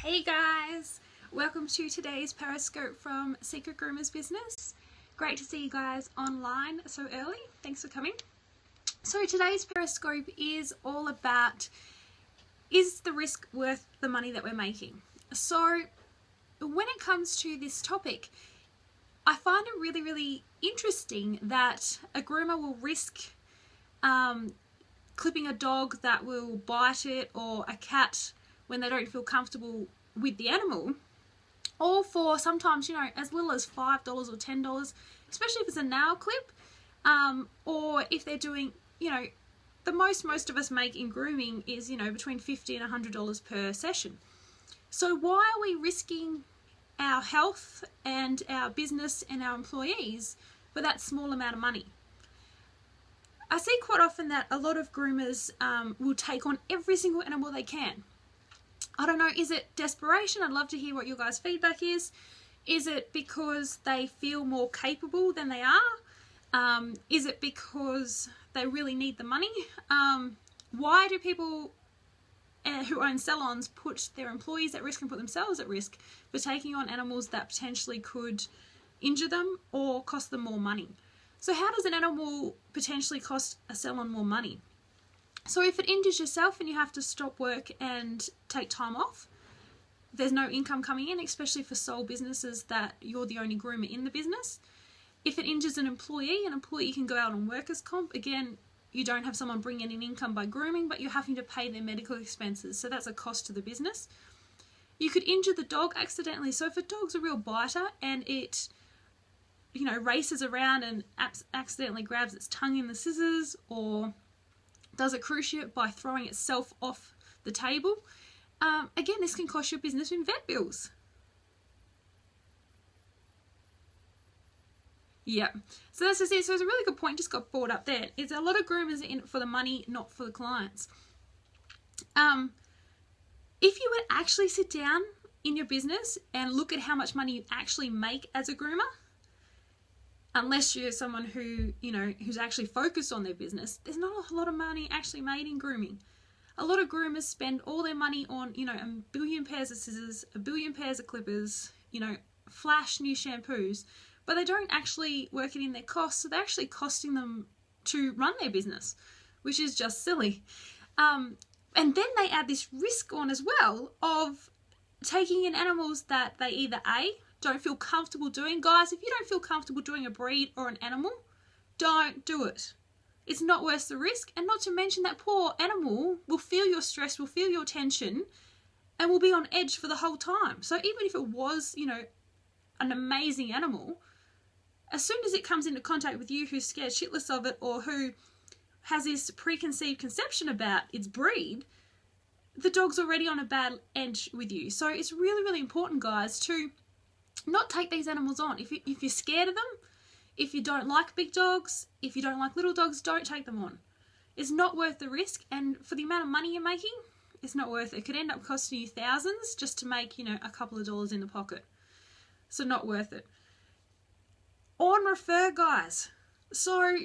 Hey guys, welcome to today's periscope from Secret Groomers Business. Great to see you guys online so early. Thanks for coming. So today's periscope is all about, is the risk worth the money that we're making? So when it comes to this topic, I find it really interesting that a groomer will risk clipping a dog that will bite it, or a cat when they don't feel comfortable with the animal, all for sometimes, as little as $5 or $10, especially if it's a nail clip, or if they're doing, the most of us make in grooming is, between $50 and $100 per session. So why are we risking our health and our business and our employees for that small amount of money? I see quite often that a lot of groomers will take on every single animal they can. I don't know, is it desperation? I'd love to hear what your guys' feedback is. Is it because they feel more capable than they are? Is it because they really need the money? Why do people who own salons put their employees at risk and put themselves at risk for taking on animals that potentially could injure them or cost them more money? So how does an animal potentially cost a salon more money? So if it injures yourself and you have to stop work and take time off, there's no income coming in, especially for sole businesses that you're the only groomer in the business. If it injures an employee can go out on workers' comp. Again, you don't have someone bringing in income by grooming, but you're having to pay their medical expenses. So that's a cost to the business. You could injure the dog accidentally. So if a dog's a real biter and it races around and accidentally grabs its tongue in the scissors, or does a cruciate by throwing itself off the table, again, this can cost your business in vet bills. Yeah, so that's just it. So it's a really good point just got brought up there. It's a lot of groomers in it for the money, not for the clients. If you would actually sit down in your business and look at how much money you actually make as a groomer, unless you're someone who, who's actually focused on their business, there's not a lot of money actually made in grooming. A lot of groomers spend all their money on, a billion pairs of scissors, a billion pairs of clippers, flash new shampoos, but they don't actually work it in their costs, so they're actually costing them to run their business, which is just silly. And then they add this risk on as well of taking in animals that they either don't feel comfortable doing. Guys, if you don't feel comfortable doing a breed or an animal, don't do it. It's not worth the risk. And not to mention that poor animal will feel your stress, will feel your tension, and will be on edge for the whole time. So even if it was, an amazing animal, as soon as it comes into contact with you who's scared shitless of it, or who has this preconceived conception about its breed, the dog's already on a bad edge with you. So it's really important, guys, to not take these animals on. If you're scared of them, if you don't like big dogs, if you don't like little dogs, don't take them on. It's not worth the risk, and for the amount of money you're making, it's not worth it. It could end up costing you thousands just to make, a couple of dollars in the pocket. So not worth it. On refer, guys. So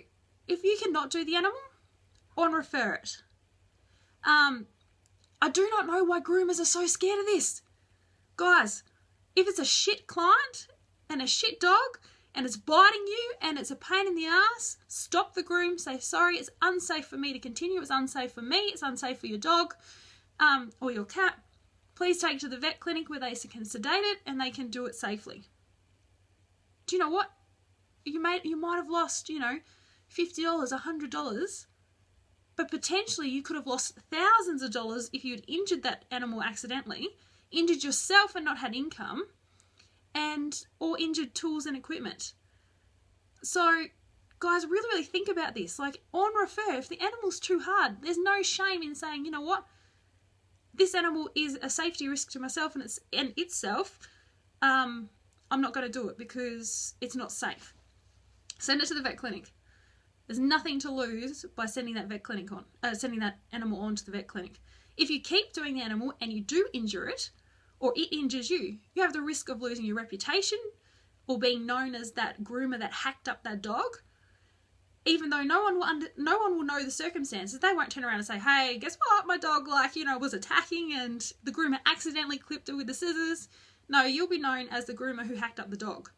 if you cannot do the animal, on refer it. I do not know why groomers are so scared of this. Guys, if it's a shit client and a shit dog and it's biting you and it's a pain in the ass, stop the groom, say, sorry, it's unsafe for me to continue, it's unsafe for me, it's unsafe for your dog or your cat. Please take it to the vet clinic where they can sedate it and they can do it safely. Do you know what? You might have lost, $50, $100, but potentially you could have lost thousands of dollars if you had injured that animal accidentally, injured yourself and not had income, or injured tools and equipment. So guys, really think about this. Like, on refer, if the animal's too hard, there's no shame in saying, you know what, this animal is a safety risk to myself and itself. I'm not going to do it because it's not safe. Send it to the vet clinic. There's nothing to lose by sending that sending that animal on to the vet clinic. If you keep doing the animal and you do injure it, or it injures you, you have the risk of losing your reputation or being known as that groomer that hacked up that dog. even though no one will know the circumstances. They won't turn around and say, hey, guess what, my dog, like, you know, was attacking and the groomer accidentally clipped her with the scissors. No, you'll be known as the groomer who hacked up the dog.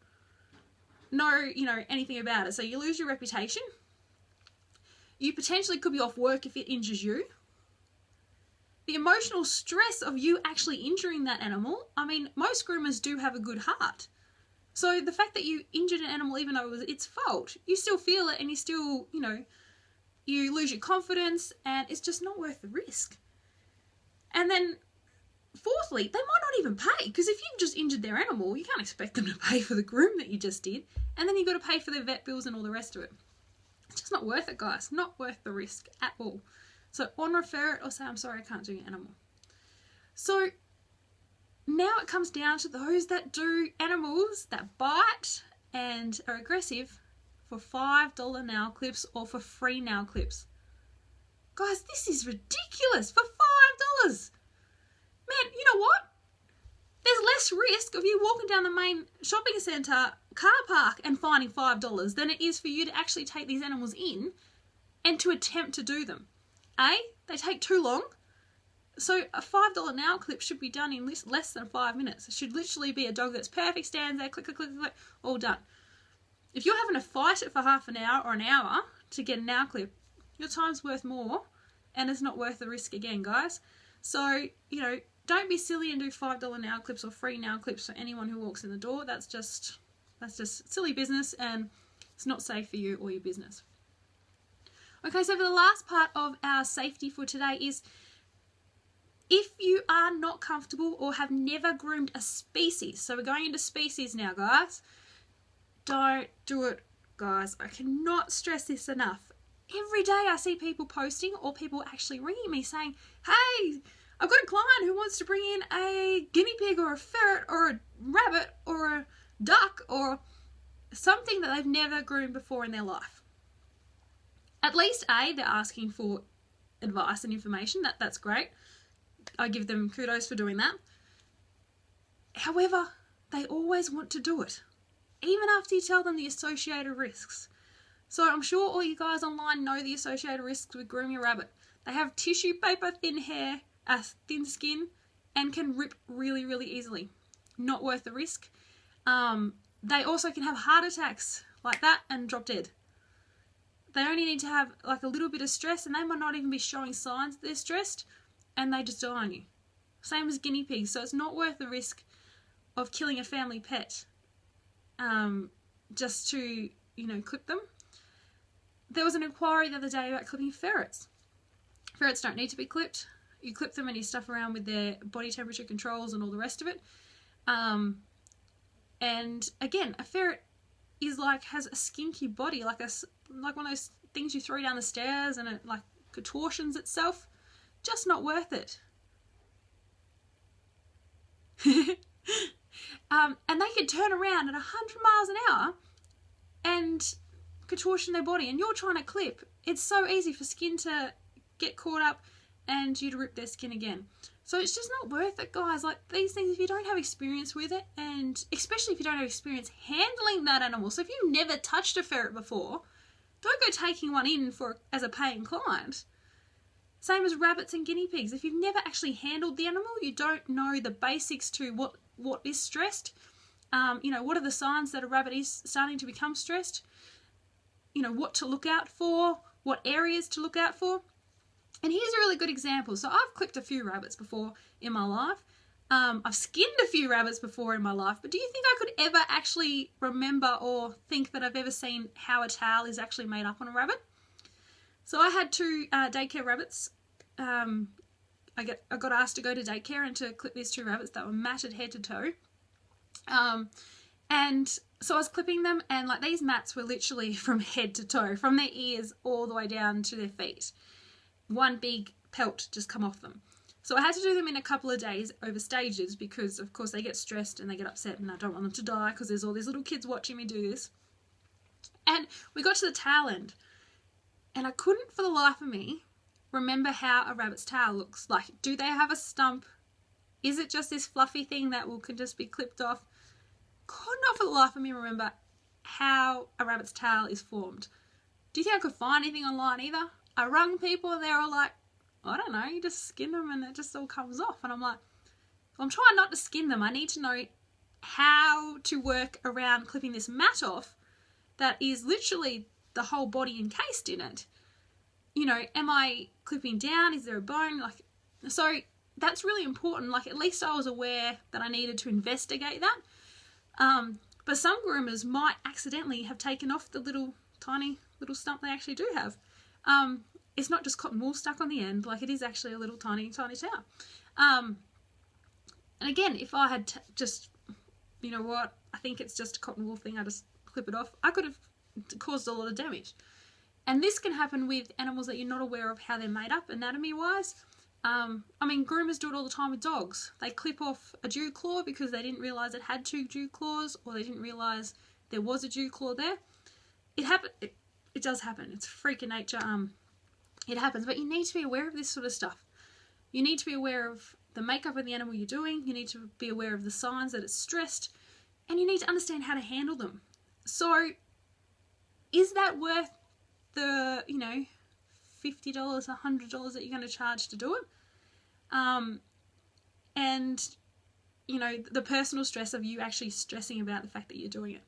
No, you know, anything about it. So you lose your reputation. You potentially could be off work if it injures you. The emotional stress of you actually injuring that animal. I mean, most groomers do have a good heart. So the fact that you injured an animal, even though it was its fault, you still feel it and you still, you know, you lose your confidence and it's just not worth the risk. And then, fourthly, they might not even pay, because if you've just injured their animal, you can't expect them to pay for the groom that you just did. And then you've got to pay for their vet bills and all the rest of it. It's just not worth it, guys. Not worth the risk at all. So on refer it or say, I'm sorry, I can't do your animal. So now it comes down to those that do animals that bite and are aggressive for $5 nail clips or for free nail clips. Guys, this is ridiculous. For $5. Man, you know what? There's less risk of you walking down the main shopping centre car park and finding $5 than it is for you to actually take these animals in and to attempt to do them. They take too long. So a $5 nail clip should be done in less than 5 minutes. It should literally be a dog that's perfect, stands there, click, click, click, click, all done. If you're having to fight it for half an hour or an hour to get a nail clip, your time's worth more and it's not worth the risk again, guys. So, you know, don't be silly and do $5 nail clips or free nail clips for anyone who walks in the door. That's just silly business and it's not safe for you or your business. Okay, so for the last part of our safety for today is, if you are not comfortable or have never groomed a species, so we're going into species now, guys, don't do it, guys. I cannot stress this enough. Every day I see people posting or people actually ringing me saying, hey, I've got a client who wants to bring in a guinea pig or a ferret or a rabbit or a duck or something that they've never groomed before in their life. At least they're asking for advice and information. That's great. I give them kudos for doing that. However, they always want to do it, even after you tell them the associated risks. So I'm sure all you guys online know the associated risks with grooming a rabbit. They have tissue paper, thin hair, thin skin, and can rip really, really easily. Not worth the risk. They also can have heart attacks like that and drop dead. They only need to have like a little bit of stress and they might not even be showing signs that they're stressed and they just die on you. Same as guinea pigs. So it's not worth the risk of killing a family pet just to, you know, clip them. There was an inquiry the other day about clipping ferrets. Ferrets don't need to be clipped. You clip them and you stuff around with their body temperature controls and all the rest of it. And again, a ferret is like, has a skinky body, like one of those things you throw down the stairs and it like contortions itself. Just not worth it. And they could turn around at 100 miles an hour and contortion their body, and you're trying to clip. It's so easy for skin to get caught up and you to rip their skin again. So it's just not worth it, guys. Like these things, if you don't have experience with it, and especially if you don't have experience handling that animal, so if you've never touched a ferret before, don't go taking one in as a paying client. Same as rabbits and guinea pigs. If you've never actually handled the animal, you don't know the basics to what is stressed. You know, what are the signs that a rabbit is starting to become stressed? You know, what to look out for, what areas to look out for. And here's a really good example. So I've clipped a few rabbits before in my life. I've skinned a few rabbits before in my life. But do you think I could ever actually remember or think that I've ever seen how a tail is actually made up on a rabbit? So I had two daycare rabbits. I got asked to go to daycare and to clip these two rabbits that were matted head to toe. And so I was clipping them, and like these mats were literally from head to toe, from their ears all the way down to their feet. One big pelt just come off them. So I had to do them in a couple of days over stages because, of course, they get stressed and they get upset, and I don't want them to die because there's all these little kids watching me do this. And we got to the tail end, and I couldn't for the life of me remember how a rabbit's tail looks. Like, do they have a stump? Is it just this fluffy thing that can just be clipped off? Could not for the life of me remember how a rabbit's tail is formed. Do you think I could find anything online either? I rung people and they were like, I don't know, you just skin them and it just all comes off. And I'm like, well, I'm trying not to skin them. I need to know how to work around clipping this mat off that is literally the whole body encased in it. You know, am I clipping down? Is there a bone? Like, so that's really important. Like, at least I was aware that I needed to investigate that. But some groomers might accidentally have taken off the little tiny little stump they actually do have. It's not just cotton wool stuck on the end, like it is actually a little tiny tower. And again, if I had just, you know what, I think it's just a cotton wool thing, I just clip it off, I could have caused a lot of damage. And this can happen with animals that you're not aware of how they're made up anatomy wise. I mean, groomers do it all the time with dogs. They clip off a dew claw because they didn't realise it had 2 dew claws, or they didn't realise there was a dew claw there. It does happen. It's freaking nature. It happens, but you need to be aware of this sort of stuff. You need to be aware of the makeup of the animal you're doing. You need to be aware of the signs that it's stressed, and you need to understand how to handle them. So, is that worth the, you know, $50, $100 that you're going to charge to do it? And, you know, the personal stress of you actually stressing about the fact that you're doing it.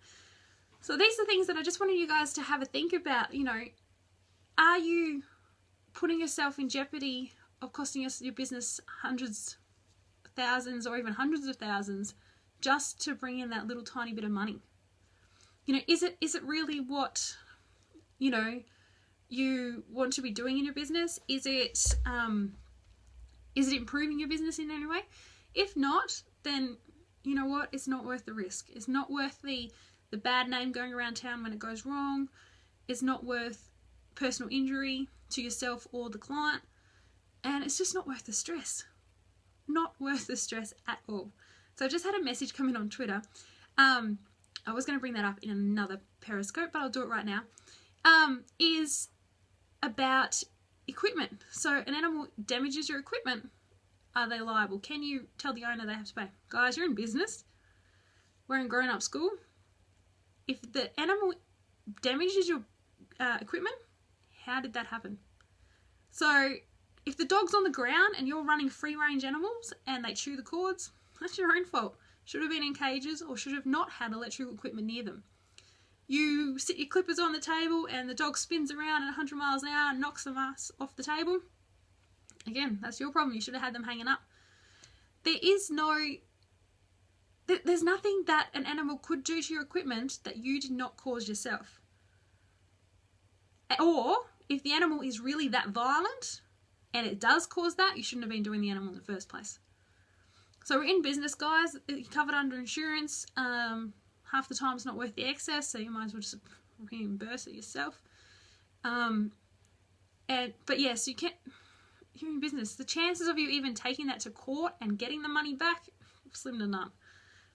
So these are things that I just wanted you guys to have a think about. You know, are you putting yourself in jeopardy of costing your business hundreds, thousands, or even hundreds of thousands just to bring in that little tiny bit of money? You know, is it really what, you know, you want to be doing in your business? Is it improving your business in any way? If not, then you know what? It's not worth the risk. It's not worth the bad name going around town when it goes wrong. It's not worth personal injury to yourself or the client. And it's just not worth the stress. Not worth the stress at all. So I just had a message come in on Twitter. I was going to bring that up in another periscope, but I'll do it right now. Is about equipment. So an animal damages your equipment. Are they liable? Can you tell the owner they have to pay? Guys, you're in business. We're in grown-up school. If the animal damages your equipment, how did that happen? So if the dog's on the ground and you're running free-range animals and they chew the cords, that's your own fault. Should have been in cages or should have not had electrical equipment near them. You sit your clippers on the table and the dog spins around at 100 miles an hour and knocks them ass off the table. Again, that's your problem. You should have had them hanging up. There's nothing that an animal could do to your equipment that you did not cause yourself. Or, if the animal is really that violent and it does cause that, you shouldn't have been doing the animal in the first place. So we're in business, guys. You're covered under insurance. Half the time it's not worth the excess, so you might as well just reimburse it yourself. But yes, you're in business. The chances of you even taking that to court and getting the money back, slim to none.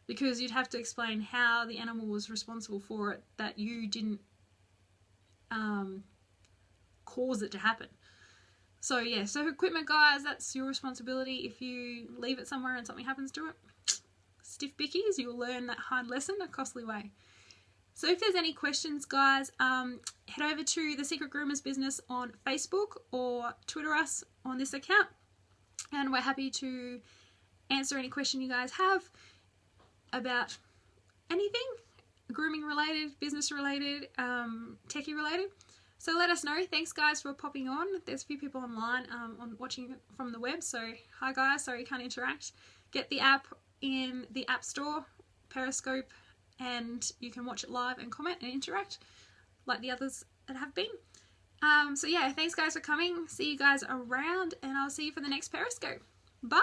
Because you'd have to explain how the animal was responsible for it, that you didn't cause it to happen. So yeah, so equipment, guys, that's your responsibility. If you leave it somewhere and something happens to it, stiff bickies, you'll learn that hard lesson a costly way. So if there's any questions, guys, head over to The Secret Groomers Business on Facebook or Twitter us on this account. And we're happy to answer any question you guys have about anything grooming related, business related, techie related. So let us know. Thanks, guys, for popping on. There's a few people online on watching from the web. So hi, guys. Sorry you can't interact. Get the app in the App Store, Periscope, and you can watch it live and comment and interact like the others that have been. So yeah, thanks, guys, for coming. See you guys around, and I'll see you for the next Periscope. Bye!